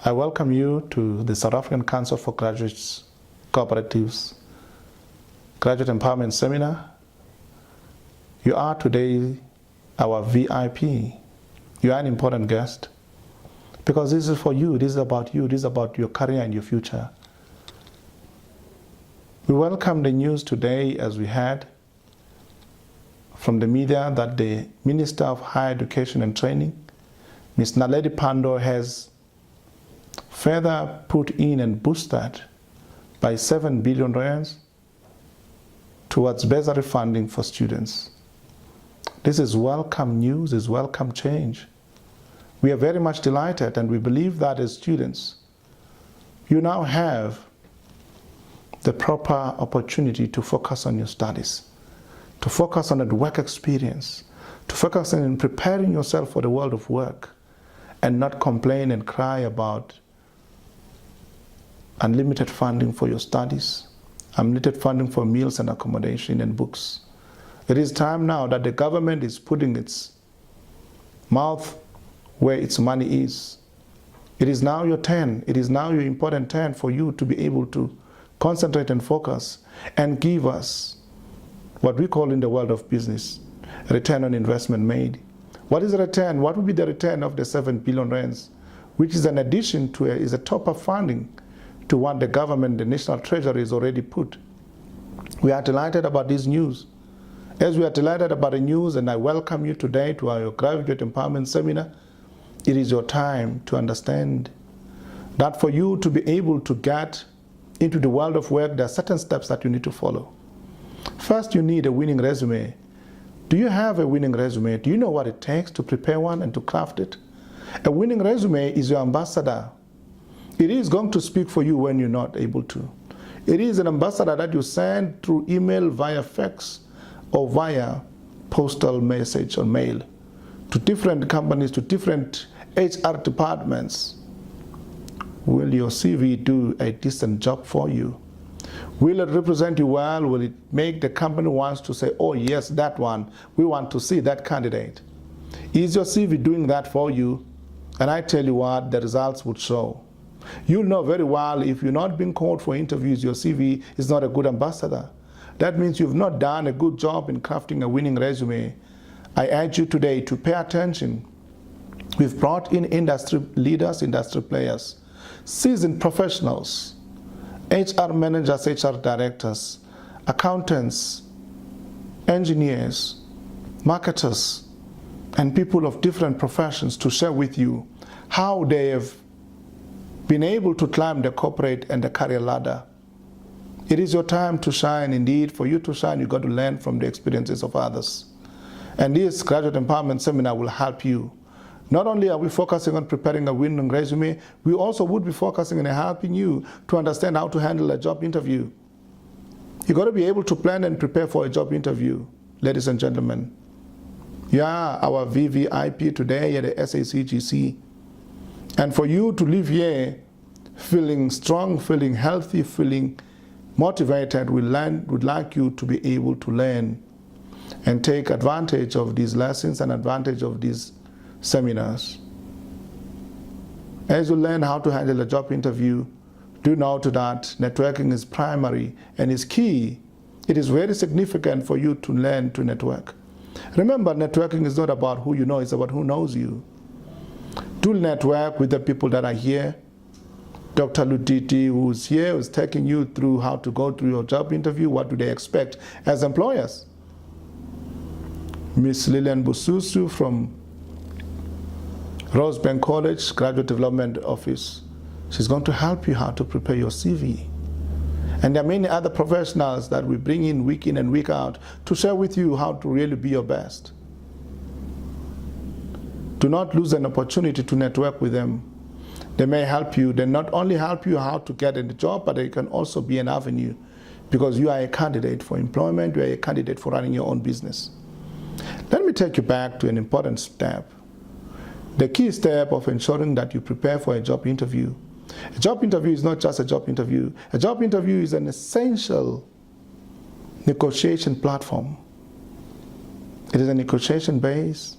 I welcome you to the South African Council for Graduates Cooperatives Graduate Empowerment Seminar. You are today our VIP. You are an important guest because this is for you, this is about you, this is about your career and your future. We welcome the news today as we heard from the media that the Minister of Higher Education and Training, Ms. Naledi Pandor, has further put in and boosted by 7 billion rands towards bursary funding for students. This is welcome news, is welcome change. We are very much delighted, and we believe that as students, you now have the proper opportunity to focus on your studies, to focus on the work experience, to focus on preparing yourself for the world of work, and not complain and cry about unlimited funding for your studies, unlimited funding for meals and accommodation and books. It is time now that the government is putting its mouth where its money is. It is now your turn. It is now your important turn for you to be able to concentrate and focus and give us what we call in the world of business a return on investment made. What is a return? What would be the return of the 7 billion rands, which is an addition to is a top-up funding to what the government, the National Treasury, has already put. We are delighted about this news. As we are delighted about the news, and I welcome you today to our Graduate Empowerment Seminar, it is your time to understand that for you to be able to get into the world of work, there are certain steps that you need to follow. First, you need a winning resume. Do you have a winning resume? Do you know what it takes to prepare one and to craft it? A winning resume is your ambassador. It is going to speak for you when you're not able to. It is an ambassador that you send through email, via fax, or via postal message or mail to different companies, to different HR departments. Will your CV do a decent job for you? Will it represent you well? Will it make the company wants to say, oh yes, that one, we want to see that candidate? Is your CV doing that for you? And I tell you what, the results would show. You'll know very well if you're not being called for interviews, your CV is not a good ambassador. That means you've not done a good job in crafting a winning resume. I urge you today to pay attention. We've brought in industry leaders, industry players, seasoned professionals, HR managers, HR directors, accountants, engineers, marketers, and people of different professions to share with you how they have been able to climb the corporate and the career ladder. It is your time to shine. Indeed, for you to shine, you've got to learn from the experiences of others. And this Graduate Empowerment Seminar will help you. Not only are we focusing on preparing a winning resume, we also would be focusing on helping you to understand how to handle a job interview. You've got to be able to plan and prepare for a job interview, ladies and gentlemen. You are our VVIP today at the SACGC. And for you to live here feeling strong, feeling healthy, feeling motivated, we would like you to be able to learn and take advantage of these lessons and advantage of these seminars. As you learn how to handle a job interview, do note that networking is primary and is key. It is very significant for you to learn to network. Remember, networking is not about who you know, it's about who knows you. Do network with the people that are here. Dr. Lutiti, who's here, who's taking you through how to go through your job interview, what do they expect as employers. Ms. Lillian Bususu from Rosebank College, Graduate Development Office. She's going to help you how to prepare your CV. And there are many other professionals that we bring in and week out to share with you how to really be your best. Do not lose an opportunity to network with them. They may help you. They not only help you how to get a job, but they can also be an avenue because you are a candidate for employment, you are a candidate for running your own business. Let me take you back to an important step. The key step of ensuring that you prepare for a job interview. A job interview is not just a job interview. A job interview is an essential negotiation platform. It is a negotiation base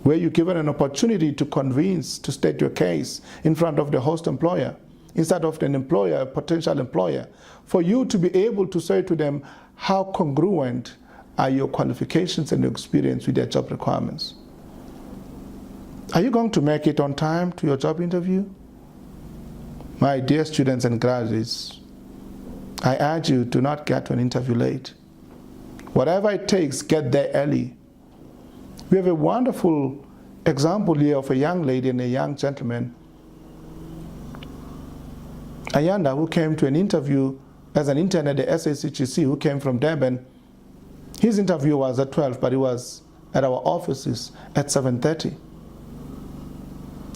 where you're given an opportunity to convince, to state your case in front of the host employer, instead of an employer, a potential employer, for you to be able to say to them how congruent are your qualifications and your experience with their job requirements. Are you going to make it on time to your job interview? My dear students and graduates, I urge you, do not get to an interview late. Whatever it takes, get there early. We have a wonderful example here of a young lady and a young gentleman, Ayanda, who came to an interview as an intern at the SACGC, who came from Durban. His interview was at 12, but he was at our offices at 7:30.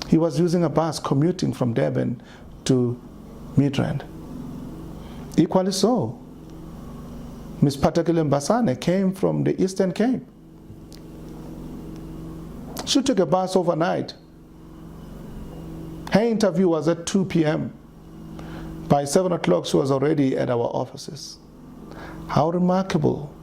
He was using a bus commuting from Durban to Midrand. Equally so, Ms. Patakile Mbasane came from the Eastern Cape. She took a bus overnight. Her interview was at 2 p.m. By 7 o'clock, she was already at our offices. How remarkable